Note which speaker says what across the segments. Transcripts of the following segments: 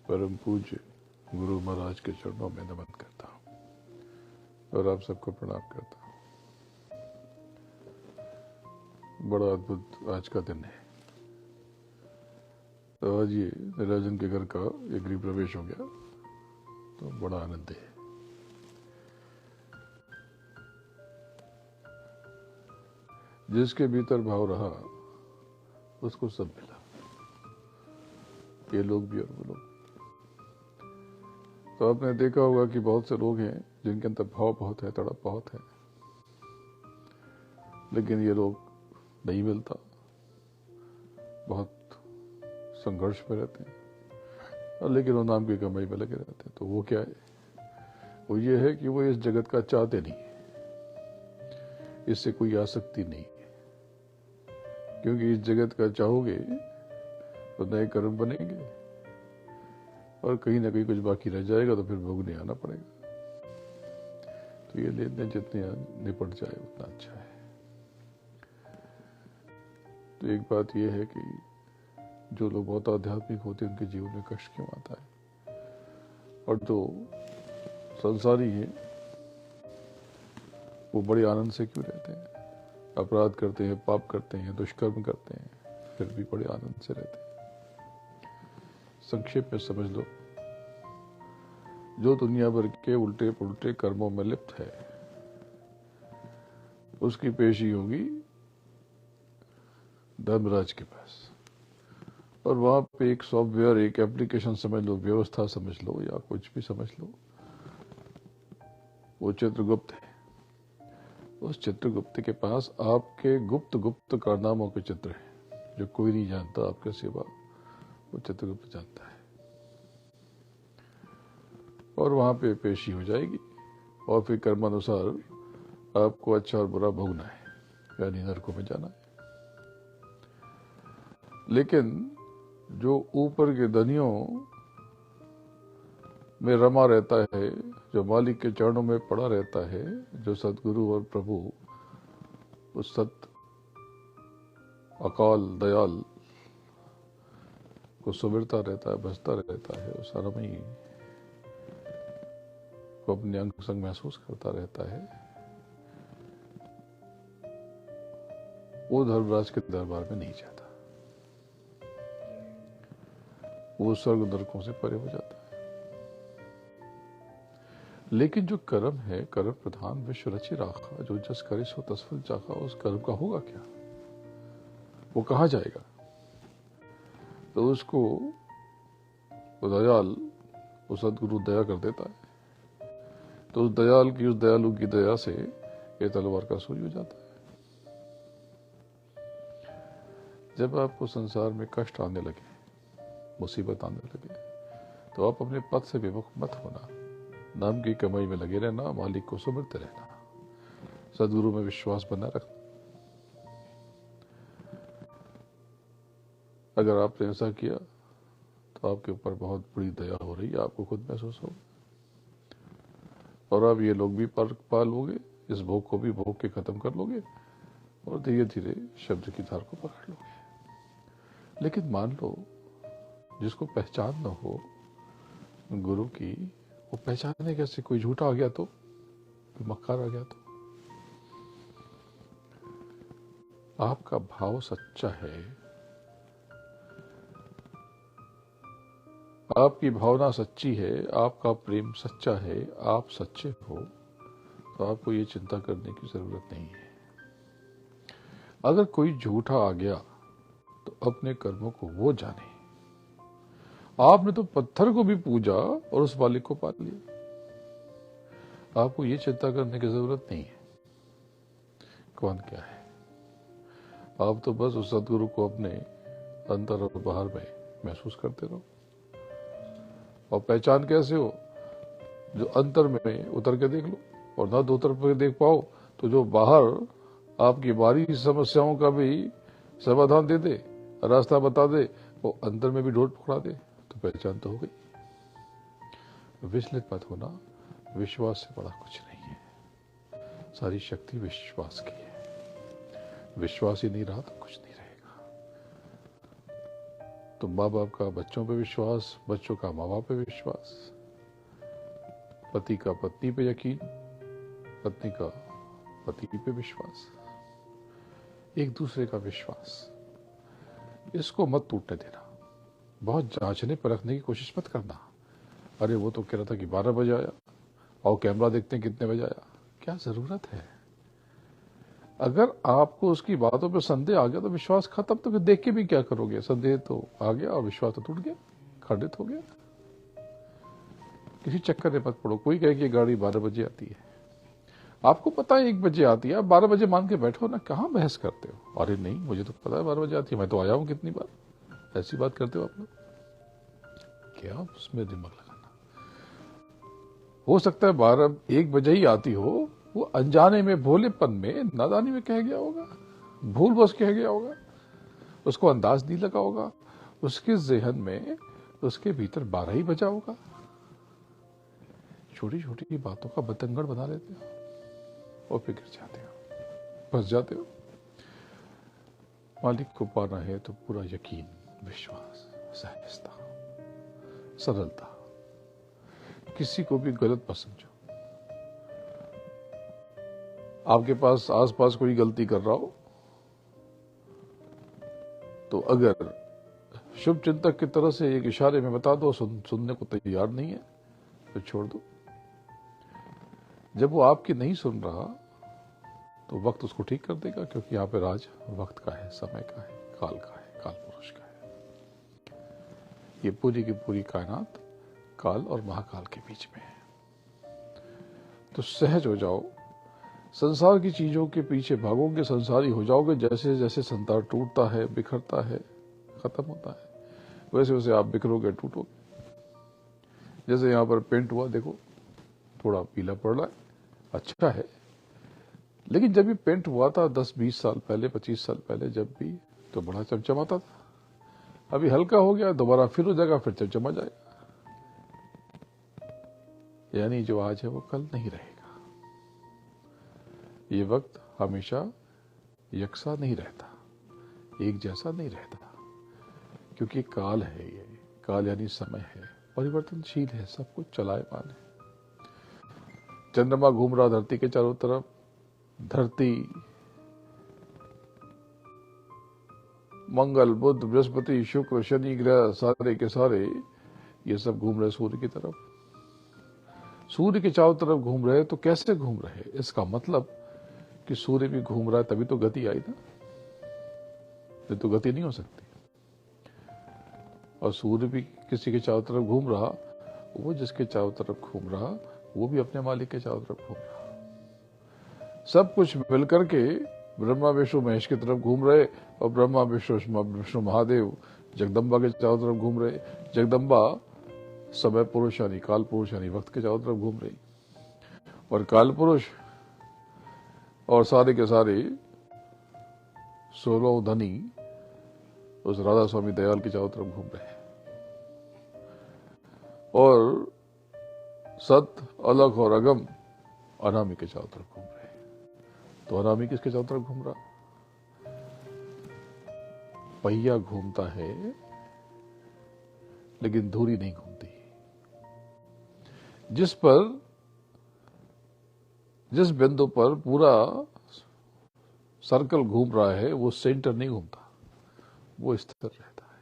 Speaker 1: परम पूज्य गुरु महाराज के चरणों में नमन करता हूँ और आप सबको प्रणाम करता हूँ। बड़ा अद्भुत आज का दिन है। तो आज ये निराजन के घर का एक गृह प्रवेश हो गया, तो बड़ा आनंद है। जिसके भीतर भाव रहा उसको सब मिला, ये लोग भी और वो लोग। तो आपने देखा होगा कि बहुत से लोग हैं जिनके अंदर भाव बहुत है, तड़प बहुत है, लेकिन ये लोग नहीं मिलता, बहुत संघर्ष में रहते हैं, लेकिन वो नाम की कमाई में लगे रहते हैं। तो वो क्या है? वो ये है कि वो इस जगत का चाहते नहीं, इससे कोई आसक्ति नहीं है, क्योंकि इस जगत का चाहोगे तो नए कर्म बनेंगे और कहीं ना कहीं कुछ बाकी रह जाएगा, तो फिर भोगने आना पड़ेगा। तो ये लेन देन जितने निपट जाए उतना अच्छा है। तो एक बात यह है कि जो लोग बहुत आध्यात्मिक होते हैं उनके जीवन में कष्ट क्यों आता है, और जो संसारी हैं वो बड़े आनंद से क्यों रहते हैं? अपराध करते हैं, पाप करते हैं, दुष्कर्म करते हैं, फिर भी बड़े आनंद से रहते हैं। संक्षेप में समझ लो, जो दुनिया भर के उल्टे पुल्टे कर्मों में लिप्त है उसकी पेशी होगी धर्मराज के पास, और वहां पे एक सॉफ्टवेयर, एक एप्लीकेशन समझ लो, व्यवस्था समझ लो, या कुछ भी समझ लो, वो चित्रगुप्त है। उस चित्रगुप्त के पास आपके गुप्त गुप्त कारनामों के चित्र हैं जो कोई नहीं जानता आपके सिवा, वो चित्रगुप्त जानता है। और वहां पे पेशी हो जाएगी और फिर कर्मानुसार आपको अच्छा और बुरा भोगना है, यानी नरकों में जाना है। लेकिन जो ऊपर के धनियों में रमा रहता है, जो मालिक के चरणों में पड़ा रहता है, जो सदगुरु और प्रभु उस सत अकाल दयाल को सुमिरता रहता है, बसता रहता है, उस अरमई को अपने अंग संग महसूस करता रहता है, वो धर्मराज के दरबार में नहीं जाता, वो स्वर्ग नरकों से परे हो जाता है। लेकिन जो कर्म है, कर्म प्रधान विश्व रचि राखा, जो जस करे सो तस फल चाखा, उस कर्म का होगा क्या? वो कहाँ जाएगा? तो उसको दयाल, वो सदगुरु दया कर देता है, तो उस दयाल की, उस दयालु की दया से ये तलवार का सुई हो जाता है। जब आपको संसार में कष्ट आने लगे, मुसीबत आने लगे, तो आप अपने पद से विमुख मत होना, नाम की कमाई में लगे रहना, मालिक को सुमिरते रहना, सदगुरु में विश्वास बना रखना। अगर आपने ऐसा किया तो आपके ऊपर बहुत बड़ी दया हो रही है, आपको खुद महसूस होगा, और आप ये लोग भी पा लोगे, इस भोग को भी भोग के खत्म कर लोगे, और धीरे धीरे शब्द की धार को पकड़ लोगे। लेकिन मान लो जिसको पहचान न हो गुरु की, वो पहचाने कैसे? कोई झूठा आ गया तो, कोई मक्कार आ गया तो। आपका भाव सच्चा है, आपकी भावना सच्ची है, आपका प्रेम सच्चा है, आप सच्चे हो, तो आपको ये चिंता करने की जरूरत नहीं है। अगर कोई झूठा आ गया तो अपने कर्मों को वो जाने। आपने तो पत्थर को भी पूजा और उस मालिक को पा लिया, आपको ये चिंता करने की जरूरत नहीं है कौन क्या है। आप तो बस उस सदगुरु को अपने अंदर और बाहर में महसूस करते रहो। और पहचान कैसे हो? जो अंतर में उतर के देख लो, और ना दो तरफ के देख पाओ तो जो बाहर आपकी बारी समस्याओं का भी समाधान दे दे, रास्ता बता दे, वो अंदर में भी ढोल पकड़ा दे, तो पहचान तो हो गई। विचलित मत होना, विश्वास से बड़ा कुछ नहीं है। सारी शक्ति विश्वास की है, विश्वास ही नहीं रहा तो कुछ नहीं रहेगा। तो माँ बाप का बच्चों पे विश्वास, बच्चों का माँ बाप पे विश्वास, पति का पत्नी पे यकीन, पत्नी का पति पे विश्वास, एक दूसरे का विश्वास, इसको मत टूटने देना। बहुत जांचने परखने की कोशिश मत करना। अरे वो तो कह रहा था कि 12 बजे आया, और कैमरा देखते हैं कितने बजे आया। क्या जरूरत है? अगर आपको उसकी बातों पे संदेह आ गया तो विश्वास खत्म, तो फिर देख के भी क्या करोगे? संदेह तो आ गया और विश्वास तो टूट गया, खंडित हो गया। किसी चक्कर में मत पड़ो। कोई कहे कि गाड़ी 12 बजे आती है, आपको पता है 1 बजे आती है, आप 12 बजे मान के बैठो ना, कहां बहस करते हो? अरे नहीं, मुझे तो पता है 12 बजे आती है, मैं तो आया हूं कितनी बार। ऐसी बात करते हो आप लोग? क्या उसमें दिमाग लगाना? हो सकता है 1 बजे ही आती हो, वो अनजाने में, भोलेपन में, नादानी में कह गया होगा, भूल बस कह गया होगा, उसको अंदाज नहीं लगा होगा, उसके जहन में, उसके भीतर 12 ही बजा होगा। छोटी छोटी बातों का बतंगड़ बना लेते हो और फिर गिर जाते हो, फंस जाते हो। मालिक को पाना है तो पूरा यकीन, विश्वास, सहजता, सरलता, किसी को भी गलत मत समझो। आपके पास आसपास कोई गलती कर रहा हो तो अगर शुभ चिंतक की तरह से एक इशारे में बता दो, सुनने को तैयार नहीं है तो छोड़ दो। जब वो आपकी नहीं सुन रहा तो वक्त उसको ठीक कर देगा, क्योंकि यहाँ पे राज वक्त का है, समय का है, काल का है, काल पुरुष का है। ये पूरी की पूरी कायनात काल और महाकाल के बीच में है। तो सहज हो जाओ, संसार की चीजों के पीछे भागोगे, संसारी हो जाओगे। जैसे जैसे संसार टूटता है, बिखरता है, खत्म होता है, वैसे वैसे आप बिखरोगे, टूटोगे। जैसे यहां पर पेंट हुआ, देखो थोड़ा पीला पड़ रहा है, अच्छा है, लेकिन जब ये पेंट हुआ था 10-20 साल पहले, 25 साल पहले, जब भी, तो बड़ा चमचमाता था। अभी हल्का हो गया, दोबारा फिर हो जाएगा, फिर चमचमा जाएगा। यानी जो आज है वो कल नहीं रहेगा। ये वक्त हमेशा यकसा नहीं रहता, एक जैसा नहीं रहता, क्योंकि काल है। ये काल यानी समय है, परिवर्तनशील है, सब कुछ चलायमान है। चंद्रमा घूम रहा धरती के चारों तरफ, धरती, मंगल, बुध, बृहस्पति, शुक्र, शनि ग्रह, सारे के सारे ये सब घूम रहे सूर्य की तरफ। सूर्य के चारों तरफ घूम रहे, तो कैसे घूम रहे? इसका मतलब कि सूर्य भी घूम रहा है, तभी तो गति आई ना, नहीं तो गति नहीं हो सकती। और सूर्य भी किसी के चारों तरफ घूम रहा, वो जिसके चारों तरफ घूम रहा वो भी अपने मालिक के चारों तरफ घूम रहा। सब कुछ मिलकर के ब्रह्मा विष्णु महेश की तरफ घूम रहे, और ब्रह्मा विष्णु महादेव जगदम्बा के चारों तरफ घूम रहे। जगदम्बा समय पुरुष यानी काल पुरुष यानी वक्त के चारों तरफ घूम रही, और काल पुरुष और सारे के सारे 16 धनी उस राधा स्वामी दयाल के चारों तरफ घूम रहे हैं। और सत, अलग और अगम अनामी के चारों तरफ घूम रहे हैं। तो अनामी किसके चारों तरफ घूम रहा? पहिया घूमता है लेकिन धुरी नहीं घूमती। जिस बिंदु पर पूरा सर्कल घूम रहा है वो सेंटर नहीं घूमता, वो स्थिर रहता है।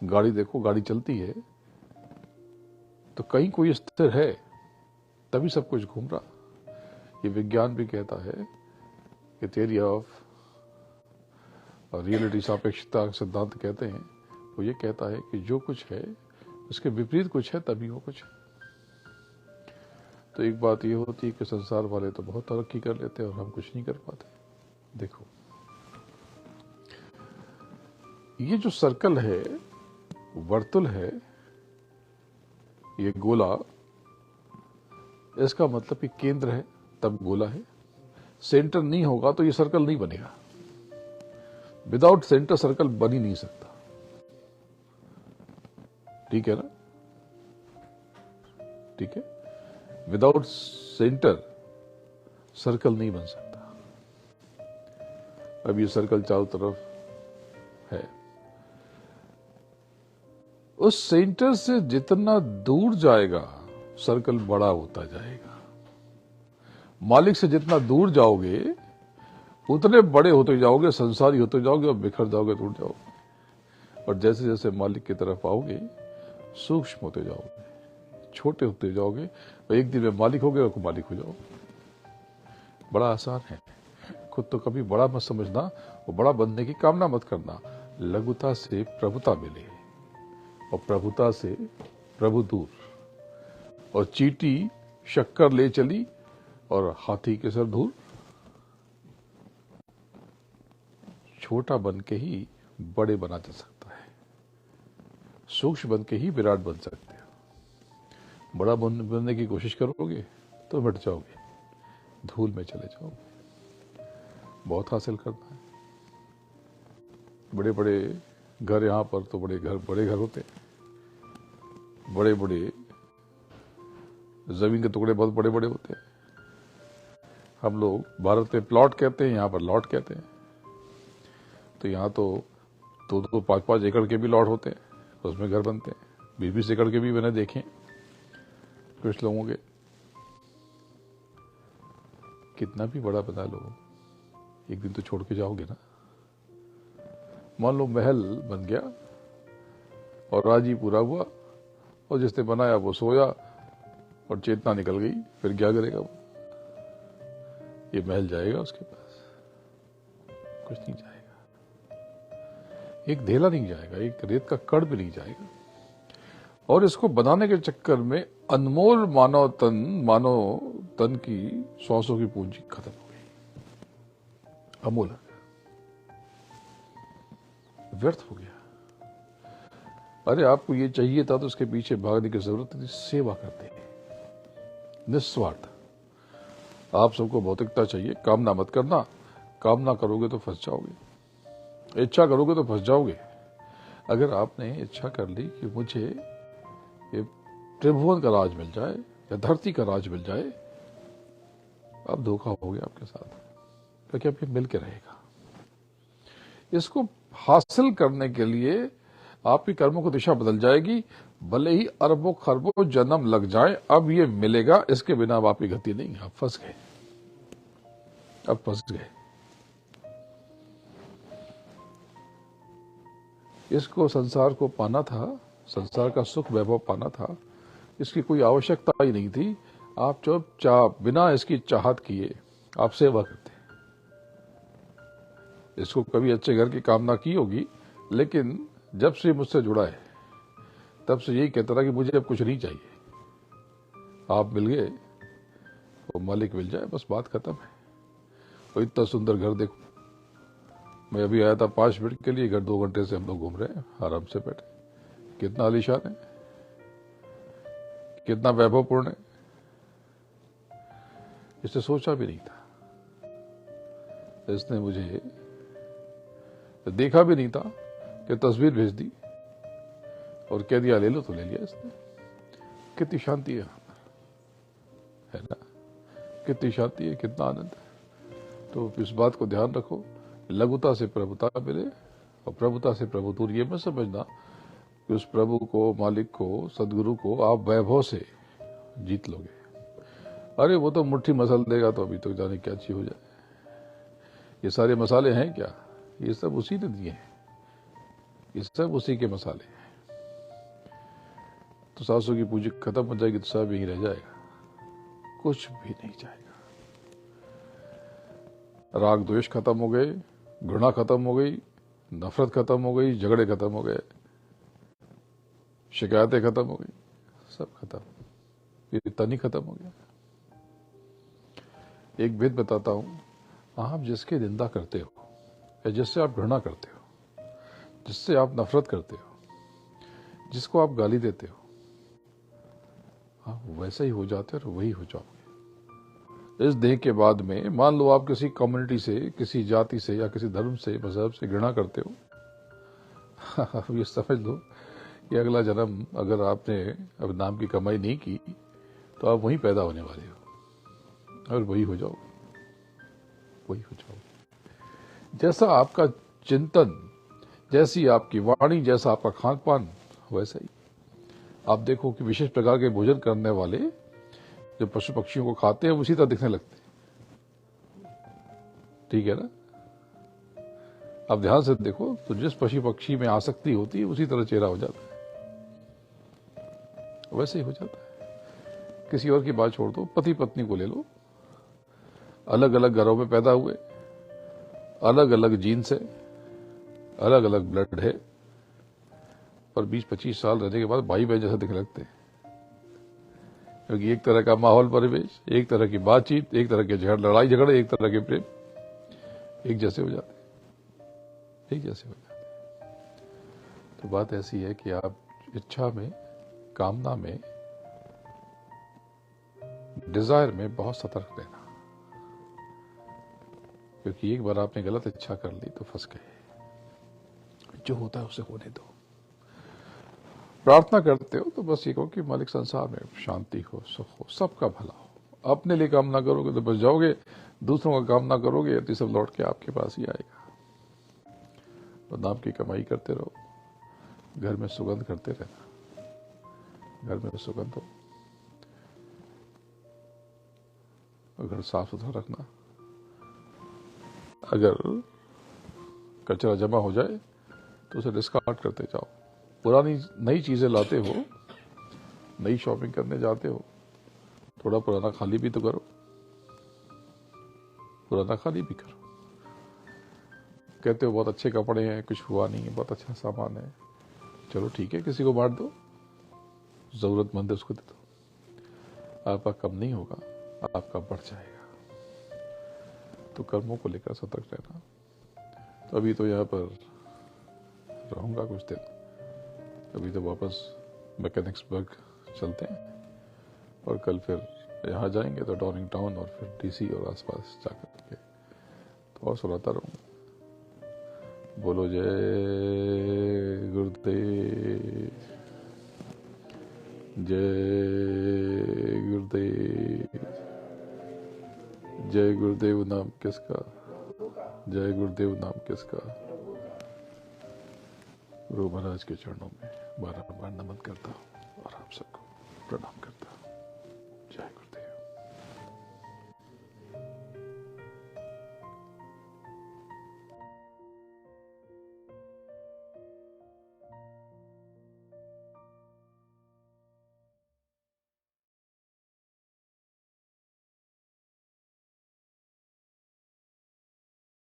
Speaker 1: गाड़ी देखो, गाड़ी चलती है तो कहीं कोई स्थिर है, तभी सब कुछ घूम रहा। ये विज्ञान भी कहता है कि थियरी ऑफ रियलिटी, सापेक्षता सिद्धांत कहते हैं, वो ये कहता है कि जो कुछ है उसके विपरीत कुछ है, तभी वो कुछ है। तो एक बात ये होती है कि संसार वाले तो बहुत तरक्की कर लेते हैं और हम कुछ नहीं कर पाते। देखो, ये जो सर्कल है, वर्तुल है, ये गोला, इसका मतलब कि केंद्र है तब गोला है। सेंटर नहीं होगा तो ये सर्कल नहीं बनेगा। विदाउट सेंटर सर्कल बन ही नहीं सकता। ठीक है ना? ठीक है, विदाउट सेंटर सर्कल नहीं बन सकता। अब ये सर्कल चारों तरफ है, उस सेंटर से जितना दूर जाएगा सर्कल बड़ा होता जाएगा। मालिक से जितना दूर जाओगे उतने बड़े होते जाओगे, संसारी होते जाओगे और बिखर जाओगे, टूट जाओगे। और जैसे जैसे मालिक की तरफ आओगे सूक्ष्म होते जाओगे, छोटे होते जाओगे और एक दिन में मालिक हो गए और मालिक हो जाओगे। बड़ा आसान है। खुद तो कभी बड़ा मत समझना और बड़ा बनने की कामना मत करना। लघुता से प्रभुता मिले और प्रभुता से प्रभु दूर। और चींटी शक्कर ले चली और हाथी के सर दूर। छोटा बन के ही बड़े बना जा सकता है, सूक्ष्म बन के ही विराट बन सकते हो। बड़ा बनने की कोशिश करोगे तो मिट जाओगे, धूल में चले जाओगे। बहुत हासिल करना है। बड़े बड़े घर, यहां पर तो बड़े घर होते हैं। बड़े बड़े जमीन के टुकड़े बहुत बड़े बड़े होते हैं। हम लोग भारत में प्लॉट कहते हैं, यहां पर लॉट कहते हैं। तो यहां तो 2-5 एकड़ के भी लॉट होते हैं, उसमें घर बनते हैं। 20-20 एकड़ के भी मैंने देखे कुछ लोगों के। कितना भी बड़ा बना लो, एक दिन तो छोड़ के जाओगे ना। मान लो महल बन गया और राज ही पूरा हुआ और जिसने बनाया वो सोया और चेतना निकल गई, फिर क्या करेगा वो? ये महल जाएगा उसके पास? कुछ नहीं जाएगा। एक ढेला नहीं जाएगा, एक रेत का कण भी नहीं जाएगा। और इसको बनाने के चक्कर में अनमोल मानव तन की श्वासों की पूंजी खत्म हो गई, अमूलक व्यर्थ हो गया। अरे आपको ये चाहिए था तो उसके पीछे भागने की जरूरत नहीं। सेवा करते हैं निस्वार्थ। आप सबको भौतिकता चाहिए, कामना मत करना। कामना करोगे तो फंस जाओगे, इच्छा करोगे तो फंस जाओगे। अगर आपने इच्छा कर ली कि मुझे ये त्रिभुवन का राज मिल जाए या धरती का राज मिल जाए, अब धोखा हो गया आपके साथ, क्योंकि अब ये मिल के रहेगा। इसको हासिल करने के लिए आपकी कर्मों की दिशा बदल जाएगी। भले ही अरबों खरबों जन्म लग जाए, अब ये मिलेगा। इसके बिना अब आपकी गति नहीं। अब फंस गए, अब फंस गए। इसको संसार को पाना था, संसार का सुख वैभव पाना था, इसकी कोई आवश्यकता ही नहीं थी। आप चुपचाप बिना इसकी चाहत किए आप सेवा करते। इसको कभी अच्छे घर की कामना की होगी, लेकिन जब से मुझसे जुड़ा है तब से यही कहता रहा कि मुझे अब कुछ नहीं चाहिए। आप मिल गए, वो मालिक मिल जाए, बस बात खत्म है। और इतना सुंदर घर देखो, मैं अभी आया था 5 मिनट के लिए, घर 2 घंटे से हम लोग घूम रहे हैं आराम से बैठे। कितना आलीशान है, कितना वैभवपूर्ण है, इसे सोचा भी नहीं था। इसने मुझे देखा भी नहीं था कि तस्वीर भेज दी और कह दिया ले लो, तो ले लिया इसने। कितनी शांति है यहाँ पर, है ना? कितनी शांति है, कितना आनंद है। तो इस बात को ध्यान रखो, लघुता से प्रभुता मिले और प्रभुता से प्रभु दूर। ये मत समझना कि उस प्रभु को, मालिक को, सदगुरु को आप वैभव से जीत लोगे। अरे वो तो मुट्ठी मसल देगा तो अभी तो जाने क्या चीज हो जाए। ये सारे मसाले हैं क्या? ये सब उसी ने दिए हैं, ये सब उसी के मसाले हैं। तो सासों की पूंजी खत्म हो जाएगी तो सब यही रह जाएगा, कुछ भी नहीं जाएगा। राग द्वेष खत्म हो गए, घृणा खत्म हो गई, नफरत खत्म हो गई, झगड़े खत्म हो गए, शिकायतें खत्म हो गई, सब खत्म, फिर तन ही खत्म हो गया। एक भेद बताता हूं, आप जिसकी निंदा करते हो या जिससे आप घृणा करते हो, जिससे आप नफरत करते हो, जिसको आप गाली देते हो, आप वैसे ही हो जाते हो और वही हो जाओगे। इस देह के बाद में मान लो आप किसी कम्युनिटी से, किसी जाति से या किसी धर्म से, मजहब से घृणा करते हो, ये समझ लो कि अगला जन्म अगर आपने अब नाम की कमाई नहीं की तो आप वहीं पैदा होने वाले हो और वही हो जाओगे, वही हो जाओगे। जैसा आपका चिंतन, जैसी आपकी वाणी, जैसा आपका खान पान, वैसा ही आप देखो कि विशेष प्रकार के भोजन करने वाले जो पशु पक्षियों को खाते हैं उसी तरह दिखने लगते हैं। ठीक है ना? आप ध्यान से देखो तो जिस पशु पक्षी में आसक्ति होती है उसी तरह चेहरा हो जाता है, वैसे ही हो जाता है। किसी और की बात छोड़ दो, पति पत्नी को ले लो, अलग अलग घरों में पैदा हुए, अलग अलग जीन से, अलग अलग ब्लड है, पर 20-25 साल रहने के बाद भाई बहन जैसा दिखने लगते हैं, क्योंकि एक तरह का माहौल परिवेश, एक तरह की बातचीत, एक तरह के लड़ाई झगड़े, एक तरह के प्रेम एक जैसे हो जाते हैं, एक जैसे हो जाते हैं। तो बात ऐसी है कि आप इच्छा में, कामना में, डिजायर में बहुत सतर्क रहना, क्योंकि एक बार आपने गलत इच्छा कर ली तो फंस गए। जो होता है उसे होने दो। प्रार्थना करते हो तो बस ये कहो कि मालिक संसार में शांति हो, सुख हो, सबका भला हो। अपने लिए काम ना करोगे तो बस जाओगे, दूसरों का काम ना करोगे तो सब लौट के आपके पास ही आएगा। तो नाम की कमाई करते रहो, घर में सुगंध करते रहना, घर में सुगंध हो, घर साफ सुथरा रखना। अगर कचरा जमा हो जाए तो उसे डिस्कार्ड करते जाओ। पुरानी नई चीजें लाते हो, नई शॉपिंग करने जाते हो, थोड़ा पुराना खाली भी तो करो, पुराना खाली भी करो। कहते हो बहुत अच्छे कपड़े हैं, कुछ हुआ नहीं है, बहुत अच्छा सामान है, चलो ठीक है, किसी को बांट दो, जरूरतमंद है उसको दे दो। आपका कम नहीं होगा, आपका बढ़ जाएगा। तो कर्मों को लेकर सतर्क रहना। तो अभी तो यहाँ पर रहूंगा कुछ दिन, अभी तो वापस मैकेनिक्सबर्ग चलते हैं और कल फिर यहाँ जाएंगे तो डॉर्निंग टाउन और फिर डीसी और आसपास जाकर के तो और सुनाता रहूँगा। बोलो जय गुरुदेव, जय गुरुदेव, जय गुरुदेव नाम किसका, जय गुरुदेव नाम किसका। गुरु महाराज के चरणों में बार बार नमन करता हूँ और आप सबको प्रणाम करता हूँ।